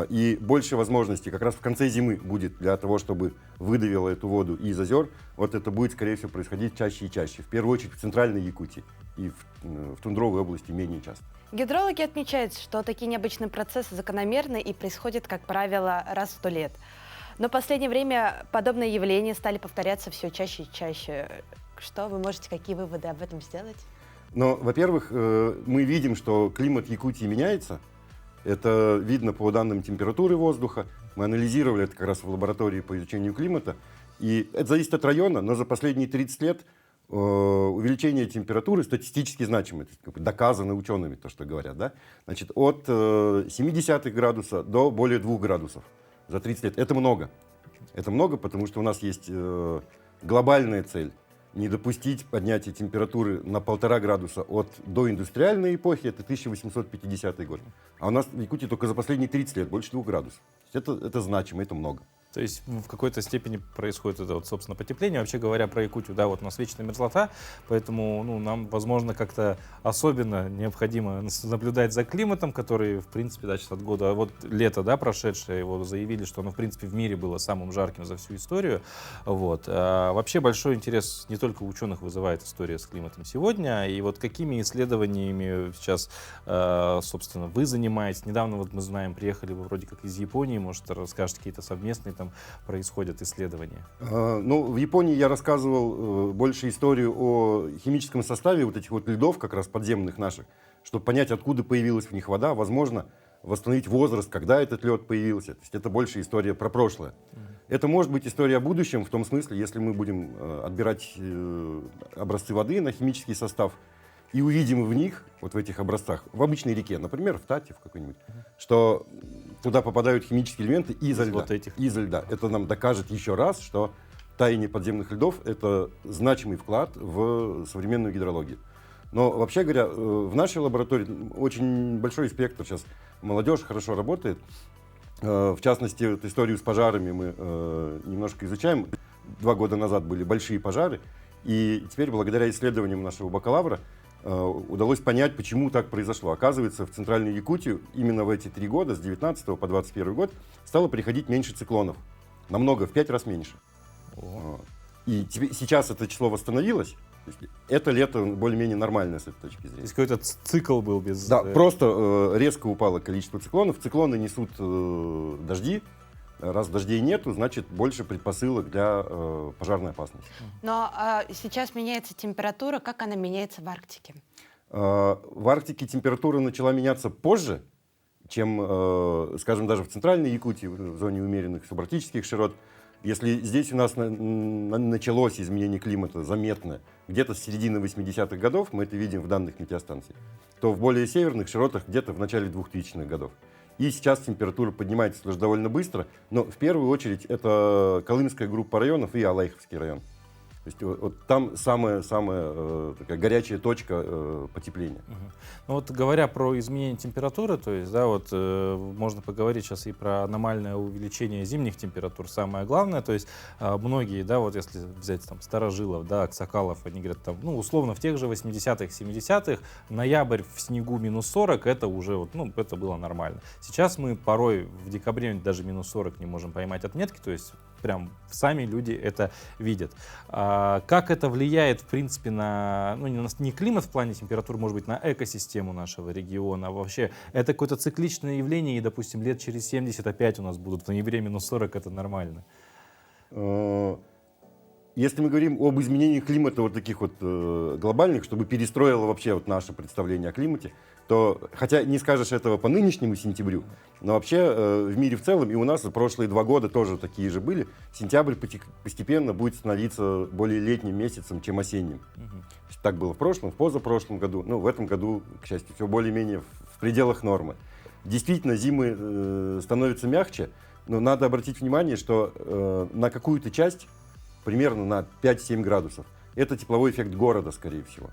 и больше возможностей как раз в конце зимы будет для того, чтобы выдавило эту воду из озер, вот это будет, скорее всего, происходить чаще и чаще. В первую очередь в Центральной Якутии и в тундровой области менее часто. Гидрологи отмечают, что такие необычные процессы закономерны и происходят, как правило, раз в 100 лет. Но в последнее время подобные явления стали повторяться все чаще и чаще. Что вы можете, какие выводы об этом сделать? Но, во-первых, мы видим, что климат Якутии меняется. Это видно по данным температуры воздуха. Мы анализировали это как раз в лаборатории по изучению климата. И это зависит от района, но за последние 30 лет увеличение температуры статистически значимое. Доказано учеными, то, что говорят. Да? Значит, от 0,7 градуса до более 2 градусов за 30 лет. Это много. Это много, потому что у нас есть глобальная цель. Не допустить поднятия температуры на 1,5 градуса от доиндустриальной эпохи, это 1850 год. А у нас в Якутии только за последние 30 лет больше 2 градусов. Это значимо, это много. То есть в какой-то степени происходит это вот, собственно, потепление. Вообще говоря про Якутию, да, вот у нас вечная мерзлота, поэтому нам, возможно, как-то особенно необходимо наблюдать за климатом, который, в принципе, да, сейчас от года, вот лето, да, прошедшее, его заявили, что оно, в принципе, в мире было самым жарким за всю историю. Вот. А вообще большой интерес не только у ученых вызывает история с климатом сегодня, и вот какими исследованиями сейчас, собственно, вы занимаетесь? Недавно, вот мы знаем, приехали вы вроде как из Японии, может, расскажете какие-то совместные там происходят исследования? Ну, в Японии я рассказывал больше историю о химическом составе вот этих вот льдов, как раз подземных наших, чтобы понять, откуда появилась в них вода. Возможно, восстановить возраст, когда этот лед появился. То есть это больше история про прошлое. Это может быть история о будущем в том смысле, если мы будем отбирать образцы воды на химический состав и увидим в них, вот в этих образцах, в обычной реке, например, в Тате в какой-нибудь, что туда попадают химические элементы изо льда. Вот этих. Изо льда. Это нам докажет еще раз, что таяние подземных льдов — это значимый вклад в современную гидрологию. Но вообще говоря, в нашей лаборатории очень большой спектр сейчас. Молодежь хорошо работает. В частности, эту историю с пожарами мы немножко изучаем. 2 года назад были большие пожары, и теперь благодаря исследованиям нашего бакалавра удалось понять, почему так произошло. Оказывается, в Центральную Якутию именно в эти 3 года, с 19 по 21 год, стало приходить меньше циклонов. Намного, в 5 раз меньше. И сейчас это число восстановилось. Это лето более-менее нормальное с этой точки зрения. То есть какой-то цикл был без... Да, просто резко упало количество циклонов. Циклоны несут дожди. Раз дождей нету, значит больше предпосылок для пожарной опасности. Но сейчас меняется температура. Как она меняется в Арктике? В Арктике температура начала меняться позже, чем, скажем, даже в Центральной Якутии, в зоне умеренных субарктических широт. Если здесь у нас началось изменение климата заметное, где-то с середины 80-х годов, мы это видим в данных метеостанций, то в более северных широтах где-то в начале 2000-х годов. И сейчас температура поднимается тоже довольно быстро, но в первую очередь это Колымская группа районов и Алайховский район. То есть вот там самая такая горячая точка потепления. Ну вот говоря про изменение температуры, то есть, да, вот можно поговорить сейчас и про аномальное увеличение зимних температур. Самое главное, то есть многие, да, вот если взять там старожилов, да, аксакалов, они говорят там, ну условно в тех же 80-х, 70-х ноябрь в снегу -40, это уже вот, ну это было нормально. Сейчас мы порой в декабре даже -40 не можем поймать отметки, то есть прям сами люди это видят. Как это влияет, в принципе, на, ну, не климат в плане температуры, может быть, на экосистему нашего региона, а вообще это какое-то цикличное явление, и, допустим, лет через 70 опять у нас будут в ноябре -40, это нормально? Если мы говорим об изменении климата вот таких вот глобальных, чтобы перестроило вообще вот наше представление о климате, то, хотя не скажешь этого по нынешнему сентябрю, но вообще в мире в целом, и у нас прошлые 2 года тоже такие же были, сентябрь постепенно будет становиться более летним месяцем, чем осенним. Так было в прошлом, в позапрошлом году, но в этом году, к счастью, все более-менее в пределах нормы. Действительно, зимы становятся мягче, но надо обратить внимание, что на какую-то часть, примерно на 5-7 градусов, это тепловой эффект города, скорее всего.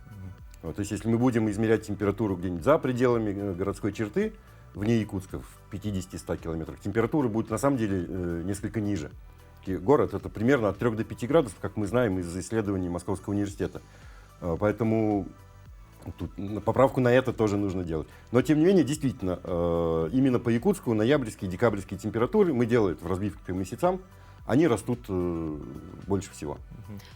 Вот, то есть если мы будем измерять температуру где-нибудь за пределами городской черты, вне Якутска, в 50-100 километрах, температура будет на самом деле несколько ниже. И город это примерно от 3 до 5 градусов, как мы знаем из исследований Московского университета. Поэтому тут поправку на это тоже нужно делать. Но тем не менее, действительно, именно по Якутску ноябрьские и декабрьские температуры мы делаем в разбивке по месяцам, они растут больше всего.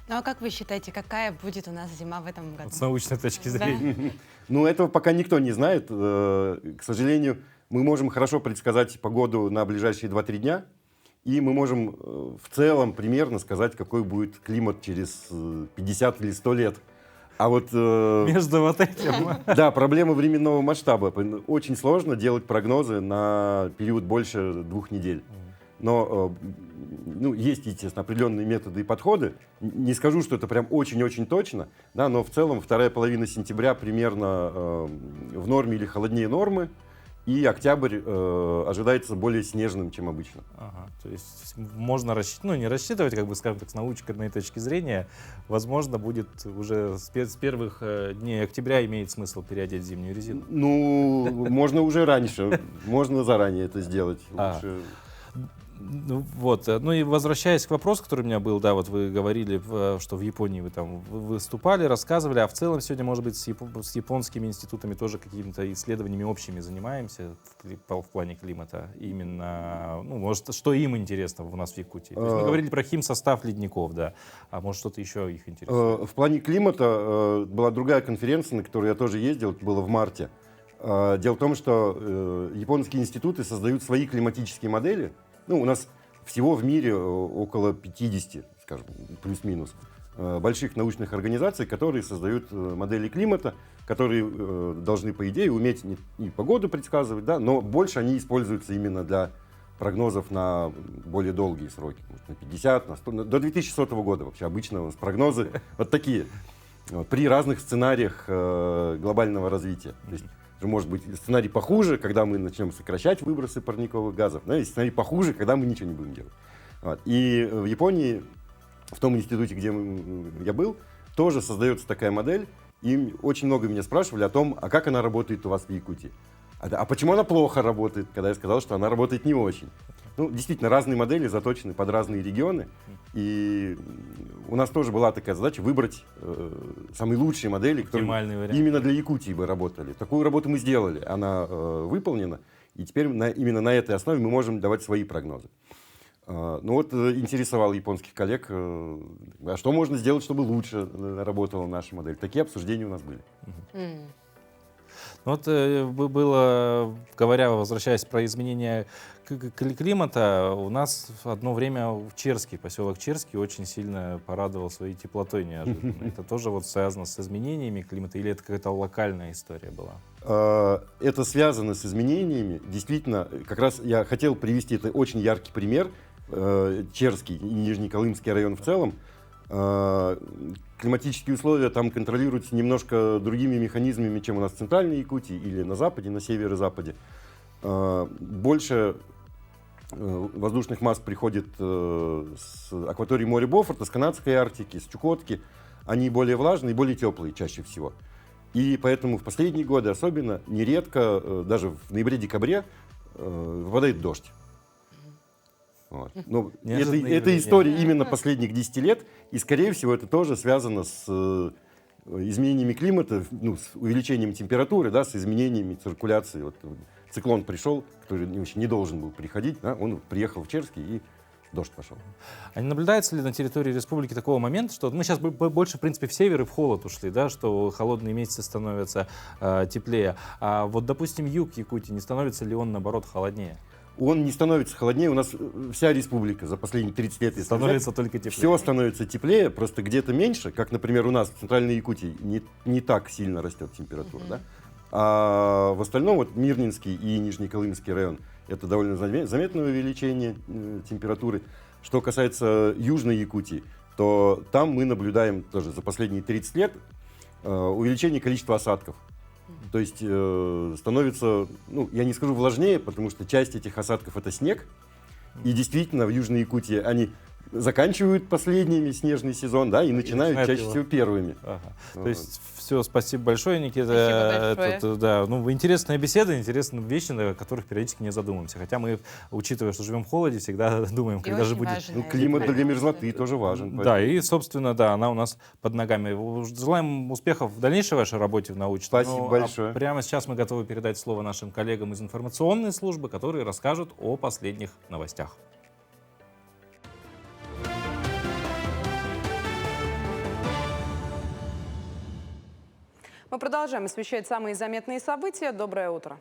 Ну а как вы считаете, какая будет у нас зима в этом году? С научной точки зрения. Да. Ну, этого пока никто не знает. К сожалению, мы можем хорошо предсказать погоду на ближайшие 2-3 дня, и мы можем в целом примерно сказать, какой будет климат через 50 или 100 лет. А вот... Между вот этим. Да, проблема временного масштаба. Очень сложно делать прогнозы на период больше 2 недель. Но ну, есть, естественно, определенные методы и подходы. Не скажу, что это прям очень-очень точно, да, но в целом вторая половина сентября примерно в норме или холоднее нормы, и октябрь ожидается более снежным, чем обычно. Ага, то есть можно ну, не рассчитывать, как бы, скажем так, с научной точки зрения. Возможно, будет уже с первых дней октября имеет смысл переодеть зимнюю резину. Ну, можно уже раньше, можно заранее это сделать. Лучше... Вот, ну и возвращаясь к вопросу, который у меня был, да, вот вы говорили, что в Японии вы там выступали, рассказывали, а в целом сегодня, может быть, с японскими институтами тоже какими-то исследованиями общими занимаемся в плане климата, именно, ну, может, что им интересно у нас в Якутии? То есть мы говорили про химсостав ледников, да, а может что-то еще их интересует? В плане климата была другая конференция, на которую я тоже ездил, это было в марте. Дело в том, что японские институты создают свои климатические модели. Ну, у нас всего в мире около 50, скажем, плюс-минус. больших научных организаций, которые создают модели климата, которые должны, по идее, уметь и погоду предсказывать, да, но больше они используются именно для прогнозов на более долгие сроки, может, на 50, на 100, до 2100 года вообще обычно у нас прогнозы вот такие, при разных сценариях глобального развития. То есть, может быть сценарий похуже, когда мы начнем сокращать выбросы парниковых газов, да, и сценарий похуже, когда мы ничего не будем делать. Вот. И в Японии, в том институте, где я был, тоже создается такая модель, и очень много меня спрашивали о том, а как она работает у вас в Якутии. А почему она плохо работает, когда я сказал, что она работает не очень. Ну, действительно, разные модели заточены под разные регионы, и у нас тоже была такая задача выбрать самые лучшие модели, которые именно для Якутии бы работали. Такую работу мы сделали, она выполнена, и теперь именно на этой основе мы можем давать свои прогнозы. Ну вот интересовал японских коллег, а что можно сделать, чтобы лучше работала наша модель. Такие обсуждения у нас были. Вот было, говоря, возвращаясь про изменения климата, у нас одно время Черский, поселок Черский, очень сильно порадовал своей теплотой неожиданно. Это тоже вот связано с изменениями климата или это какая-то локальная история была? Это связано с изменениями. Действительно, как раз я хотел привести это очень яркий пример. Черский и Нижнеколымский район в целом. Климатические условия там контролируются немножко другими механизмами, чем у нас в Центральной Якутии или на западе, на северо-западе. Больше воздушных масс приходит с акватории моря Бофорта, с канадской Арктики, с Чукотки. Они более влажные и более теплые чаще всего. И поэтому в последние годы особенно нередко, даже в ноябре-декабре, выпадает дождь. Вот. Но это история именно последних 10 лет, и, скорее всего, это тоже связано с изменениями климата, ну, с увеличением температуры, да, с изменениями циркуляции. Вот, циклон пришел, который не должен был приходить, да, он приехал в Черский и дождь пошел. А не наблюдается ли на территории республики такого момента, что мы сейчас больше, в принципе, в север и в холод ушли, да, что холодные месяцы становятся теплее, а вот, допустим, юг Якутии, не становится ли он, наоборот, холоднее? Он не становится холоднее. У нас вся республика за последние 30 лет становится только теплее. Все становится теплее, просто где-то меньше, как, например, у нас в Центральной Якутии не так сильно растет температура. Да? А в остальном вот Мирнинский и Нижнеколымский район это довольно заметное увеличение температуры. Что касается Южной Якутии, то там мы наблюдаем тоже за последние 30 лет увеличение количества осадков. То есть становится, ну, я не скажу влажнее, потому что часть этих осадков это снег. И действительно в Южной Якутии они заканчивают последними снежный сезон, да, и начинают чаще всего первыми. Ага. То есть все, спасибо большое, Никита. Спасибо большое. Да, ну, интересная беседа, интересные вещи, о которых периодически не задумываемся. Хотя мы, учитывая, что живем в холоде, всегда думаем, когда же будет... Ну, климат для мерзлоты тоже важен. Да, и, собственно, да, она у нас под ногами. Желаем успехов в дальнейшей вашей работе в научной. Спасибо большое. Прямо сейчас мы готовы передать слово нашим коллегам из информационной службы, которые расскажут о последних новостях. Мы продолжаем освещать самые заметные события. Доброе утро.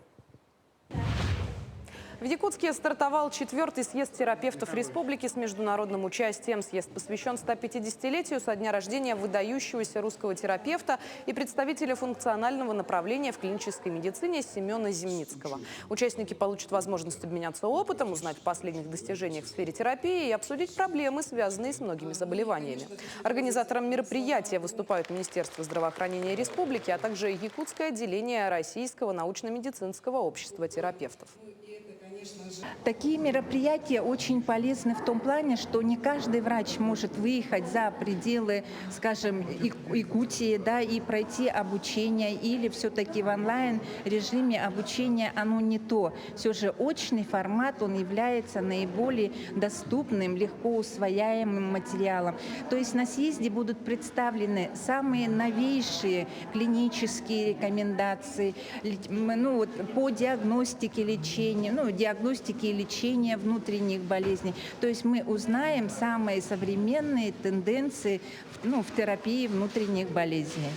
В Якутске стартовал 4-й съезд терапевтов республики с международным участием. Съезд посвящен 150-летию со дня рождения выдающегося русского терапевта и представителя функционального направления в клинической медицине Семена Зимницкого. Участники получат возможность обменяться опытом, узнать о последних достижениях в сфере терапии и обсудить проблемы, связанные с многими заболеваниями. Организатором мероприятия выступают Министерство здравоохранения республики, а также Якутское отделение Российского научно-медицинского общества терапевтов. Такие мероприятия очень полезны в том плане, что не каждый врач может выехать за пределы, скажем, Якутии, да, и пройти обучение, или все-таки в онлайн-режиме обучения оно не то. Все же очный формат, он является наиболее доступным, легко усвояемым материалом. То есть на съезде будут представлены самые новейшие клинические рекомендации, ну, вот, по диагностике лечения, ну, диагностики и лечения внутренних болезней. То есть мы узнаем самые современные тенденции в терапии внутренних болезней.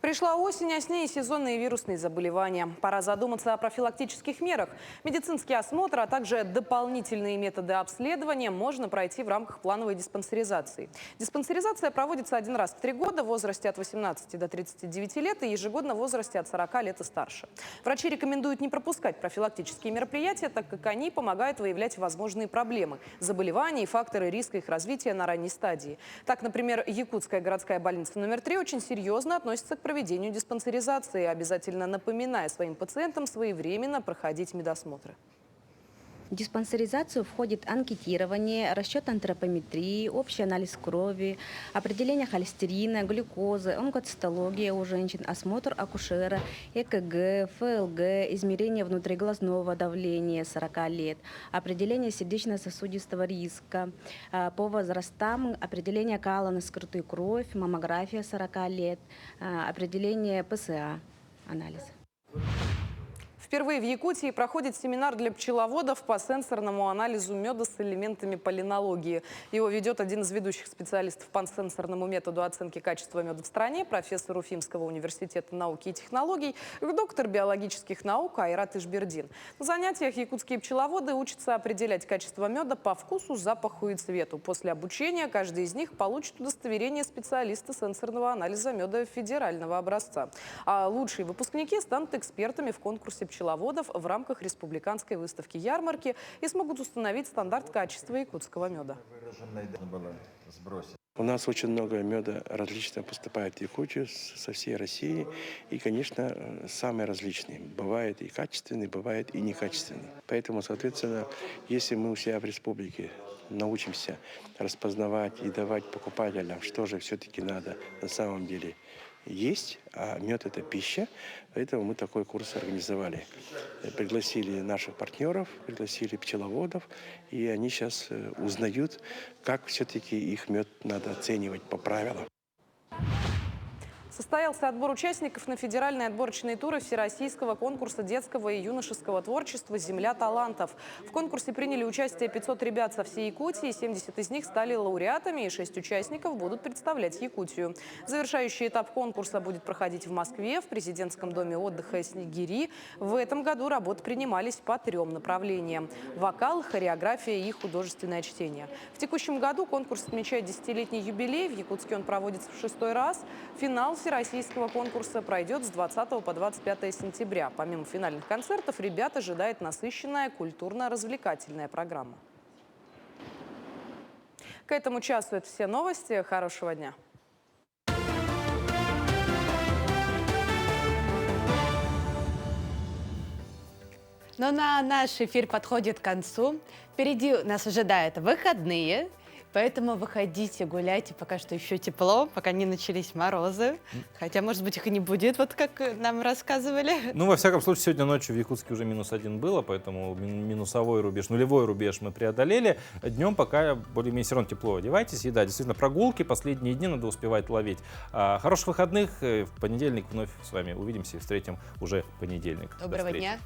Пришла осень, а с ней сезонные вирусные заболевания. Пора задуматься о профилактических мерах. Медицинский осмотр, а также дополнительные методы обследования можно пройти в рамках плановой диспансеризации. Диспансеризация проводится один раз в 3 года в возрасте от 18 до 39 лет и ежегодно в возрасте от 40 лет и старше. Врачи рекомендуют не пропускать профилактические мероприятия, так как они помогают выявлять возможные проблемы, заболевания и факторы риска их развития на ранней стадии. Так, например, Якутская городская больница номер 3 очень серьезно относится к проведению диспансеризации, обязательно напоминая своим пациентам своевременно проходить медосмотры. В диспансеризацию входит анкетирование, расчет антропометрии, общий анализ крови, определение холестерина, глюкозы, онкоцитология у женщин, осмотр акушера, ЭКГ, ФЛГ, измерение внутриглазного давления 40 лет, определение сердечно-сосудистого риска по возрастам, определение кала на скрытую кровь, маммография 40 лет, определение ПСА, анализ. Впервые в Якутии проходит семинар для пчеловодов по сенсорному анализу меда с элементами полинологии. Его ведет один из ведущих специалистов по сенсорному методу оценки качества меда в стране, профессор Уфимского университета науки и технологий, доктор биологических наук Айрат Ишбердин. На занятиях якутские пчеловоды учатся определять качество меда по вкусу, запаху и цвету. После обучения каждый из них получит удостоверение специалиста сенсорного анализа меда федерального образца. А лучшие выпускники станут экспертами в конкурсе пчеловодов в рамках республиканской выставки-ярмарки и смогут установить стандарт качества якутского меда. У нас очень много меда различного поступает в Якутию со всей России. И, конечно, самые различные. Бывает и качественные, бывает и некачественные. Поэтому, соответственно, если мы у себя в республике научимся распознавать и давать покупателям, что же все-таки надо на самом деле есть, а мед – это пища, поэтому мы такой курс организовали. Пригласили наших партнеров, пригласили пчеловодов, и они сейчас узнают, как все-таки их мед надо оценивать по правилам. Состоялся отбор участников на федеральные отборочные туры всероссийского конкурса детского и юношеского творчества «Земля талантов». В конкурсе приняли участие 500 ребят со всей Якутии, 70 из них стали лауреатами, и 6 участников будут представлять Якутию. Завершающий этап конкурса будет проходить в Москве, в президентском доме отдыха «Снегири». В этом году работы принимались по 3 направлениям – вокал, хореография и художественное чтение. В текущем году конкурс отмечает 10-летний юбилей. В Якутске он проводится в 6-й раз. Финал всероссийского конкурса пройдет с 20 по 25 сентября. Помимо финальных концертов, ребят ожидает насыщенная культурно-развлекательная программа. К этому часу это все новости. Хорошего дня! Но наш эфир подходит к концу. Впереди нас ожидают выходные. Поэтому выходите, гуляйте, пока что еще тепло, пока не начались морозы. Хотя, может быть, их и не будет, вот как нам рассказывали. Ну, во всяком случае, сегодня ночью в Якутске уже -1 было, поэтому минусовой рубеж, нулевой рубеж мы преодолели. Днем пока более-менее все равно тепло. Одевайтесь, и да, действительно, прогулки последние дни надо успевать ловить. Хороших выходных. В понедельник вновь с вами увидимся и встретим уже понедельник. Доброго дня.